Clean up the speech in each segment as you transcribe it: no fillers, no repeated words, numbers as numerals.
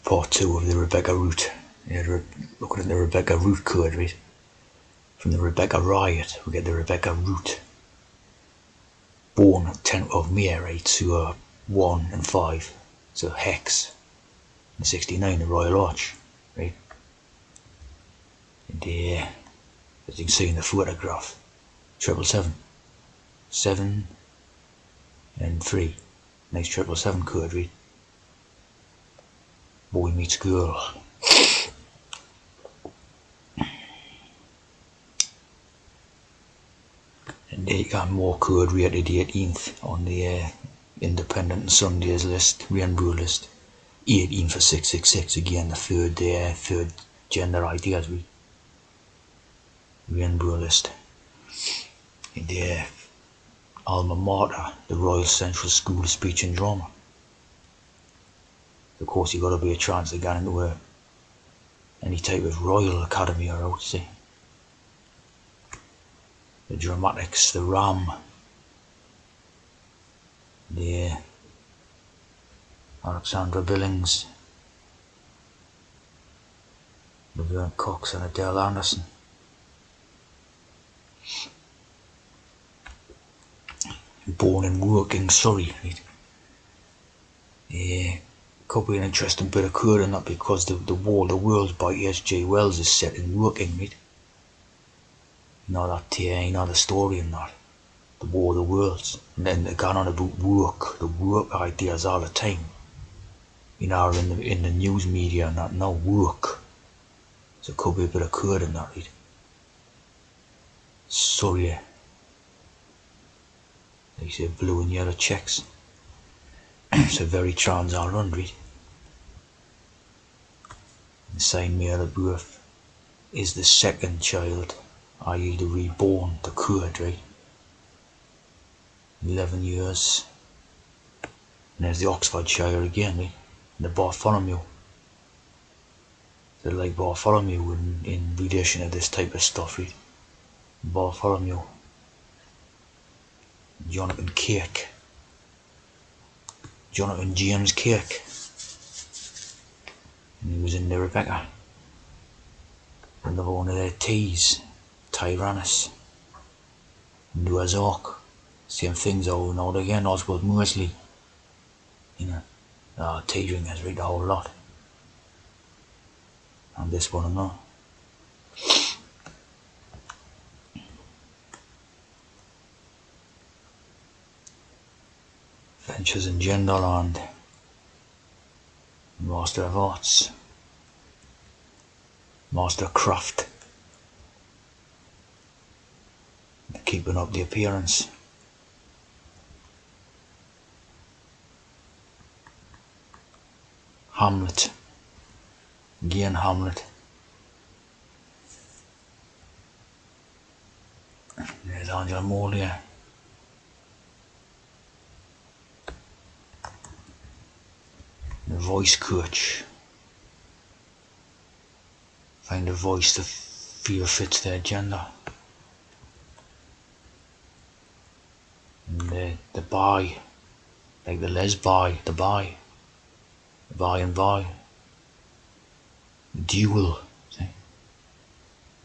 Part 2 of the Rebecca Root. Yeah, looking at the Rebecca Root code, right? From the Rebecca Riot, we get the Rebecca Root. Born 10th of May, right? So 1 and 5. So hex. And 69, the Royal Arch, right? And as you can see in the photograph, 777. 7 and 3. Nice 777 code, right? Boy meets girl. And they got more code rated the 18th on the Independent Sundays list, Rainbow list. 18 for 666, again the third gender ideas we Rainbow list. And the alma mater, the Royal Central School of Speech and Drama. Of course you got to be a trans to get into any type of Royal Academy or out, see. The Dramatics, the RAM, the Alexandra Billings, Laverne Cox and Adele Anderson. Born in Woking, Surrey, right? Could be an interesting bit of code in that because the War of the Worlds by H.G. Wells is set in Woking, right? You know the story in that. The War of the Worlds. And then they got on about work, the work ideas all the time. In the news media and that, no work. So it could be a bit of code in that, right? Surrey. They say blue and yellow checks. So very trans all round, right? The same male at birth is the second child, i.e. the reborn, the code, right? 11 years. And there's the Oxfordshire again, right? And the Bartholomew. They're like Bartholomew in relation to this type of stuff, right? Bartholomew. Jonathan Kirk. Jonathan James Kirk. And he was in the Rebecca. Another one of their T's, Tyrannus. Noah's Ark. Same things over and over again. Oswald Mosley. You know, T-Ring has read a whole lot. And this one and that. Ventures in Genderland. Master of Arts. Master of Craft. Keeping up the appearance. Hamlet. Again Hamlet. There's Angela Molia. The voice coach. Find a voice that feel fits their gender. And the bi, like the lesbi, the bi and bi. Dual, see?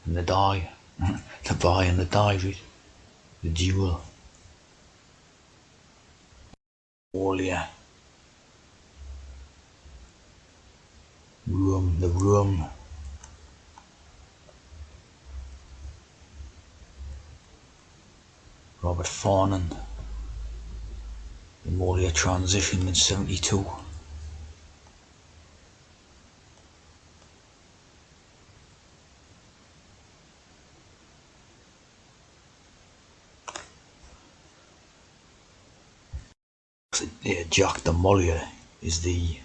And the die, the bi and the die, right? The dual. Molia. Room, the room. Robert Farnan. The Molia transition in 72. Jack the Molia is the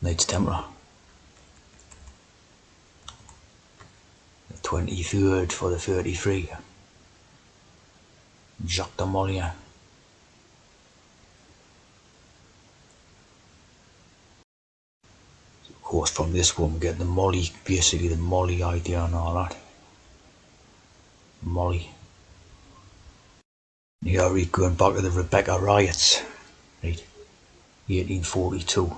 Knights Templar. The 23rd for the 33. Jacques de Molly. Of course from this one we get the Molly, basically the Molly idea and all that. Molly. Here we're going back to the Rebecca riots, right? 1842.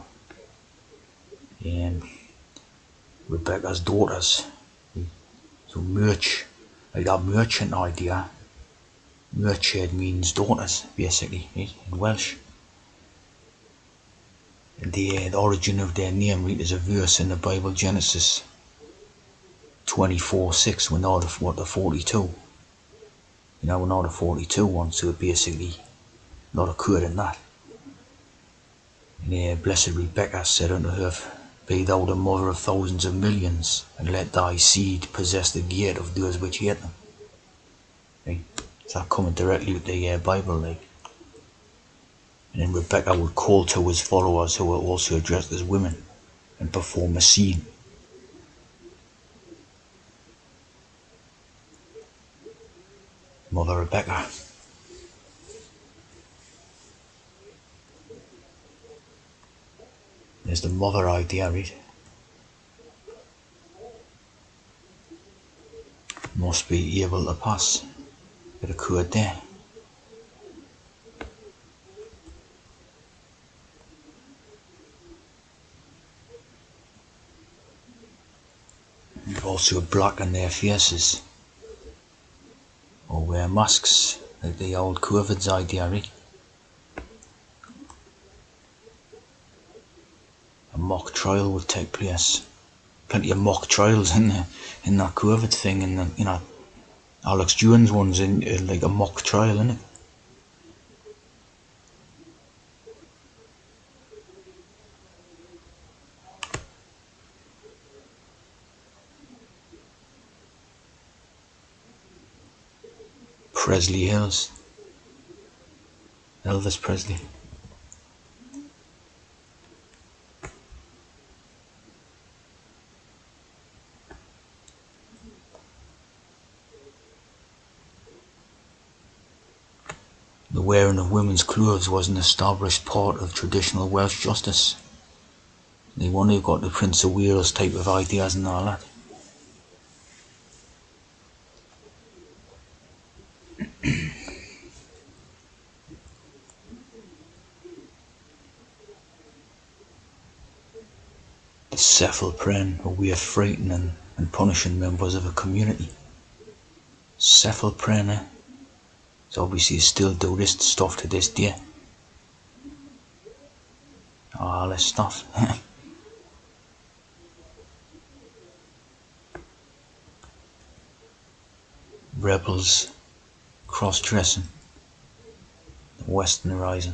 Rebecca's daughters. So merch, like that merchant idea. Merched means daughters, basically, right, in Welsh. The origin of their name, right, is a verse in the Bible, Genesis 24:6, when all the 42. When all the 42 ones, so basically not occurred in that. And blessed Rebecca said unto her, Be thou the mother of thousands of millions, and let thy seed possess the gate of those which hate them. Right? So that coming directly with the Bible, like. And then Rebecca would call to his followers, who were also dressed as women, and perform a scene. Mother Rebecca. There's the mother idea, right? Must be able to pass. It occurred there. Also blacken their faces, or wear masks, like the old COVID's idea, right? A mock trial would take place. Plenty of mock trials in that COVID thing, and Alex Jones one's in like a mock trial, isn't it? Presley Hills. Elvis Presley. The wearing of women's clothes was an established part of traditional Welsh justice. They wonder you've got the Prince of Wales type of ideas and all that. The Cephal-Pren, a way of frightening and punishing members of a community. Cephal-Pren, eh? So obviously still do this stuff to this day. All this stuff. Rebels, cross-dressing, the Western Horizon.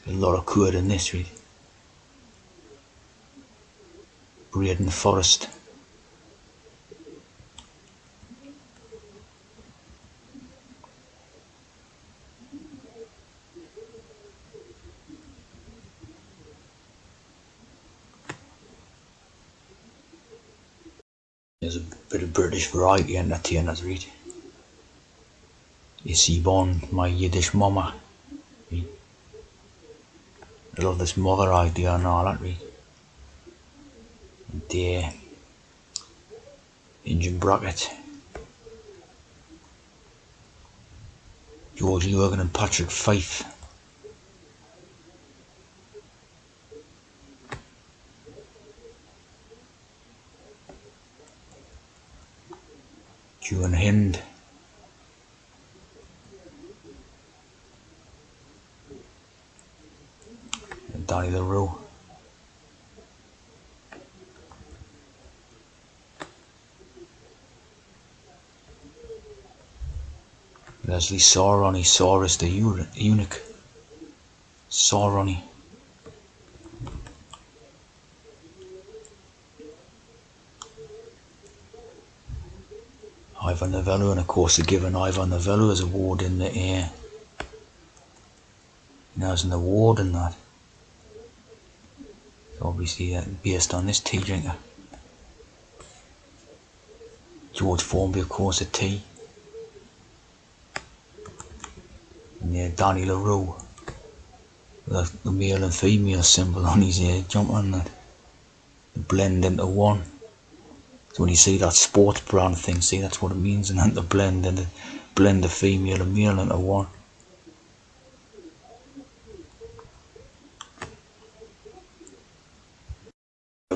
A lot occurred in this, really. Breedon Forest. There's a bit of British variety entertainers, read. Issy Bon, My Yiddish Mama. Read. I love this mother idea and all that, read. The Injun Bracket. George Logan and Patrick Fife. June Hind. And Danny LaRue. Leslie Sauronny, Saurus the Eunuch. Sauronny. Ivan Novello, and of course they're giving Ivan Novello as award in the air. As an award in that. So obviously based on this tea drinker. George Formby, of course, a tea. And Danny LaRue, the male and female symbol on his jumper and that. The blend into one. So when you see that sports brand thing, see that's what it means, and the blend the female and male into one.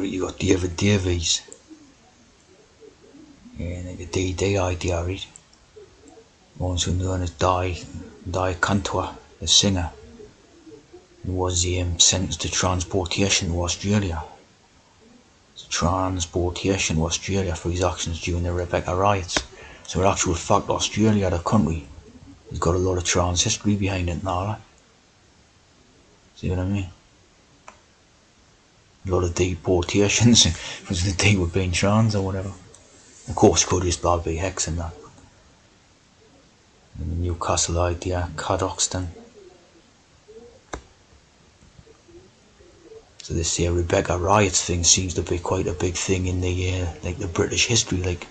you got David Davies, and the D-Day idea, right? Ones who known as Di Cantua, the singer, who was sentenced to transportation to Australia. So transportation to Australia for his actions during the Rebecca riots. So in actual fact, Australia, the country, has got a lot of trans history behind it now. See what I mean? A lot of deportations because they were being trans or whatever. Of course, could just be Hex and that. And the Newcastle idea, Cadoxton. So this Rebecca riots thing seems to be quite a big thing in the like the British history, like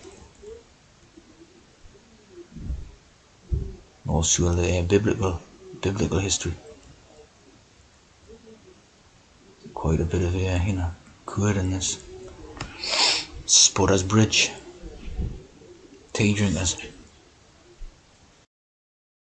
also in the biblical history. Quite a bit of good in this. Spotters Bridge, tea drinkers.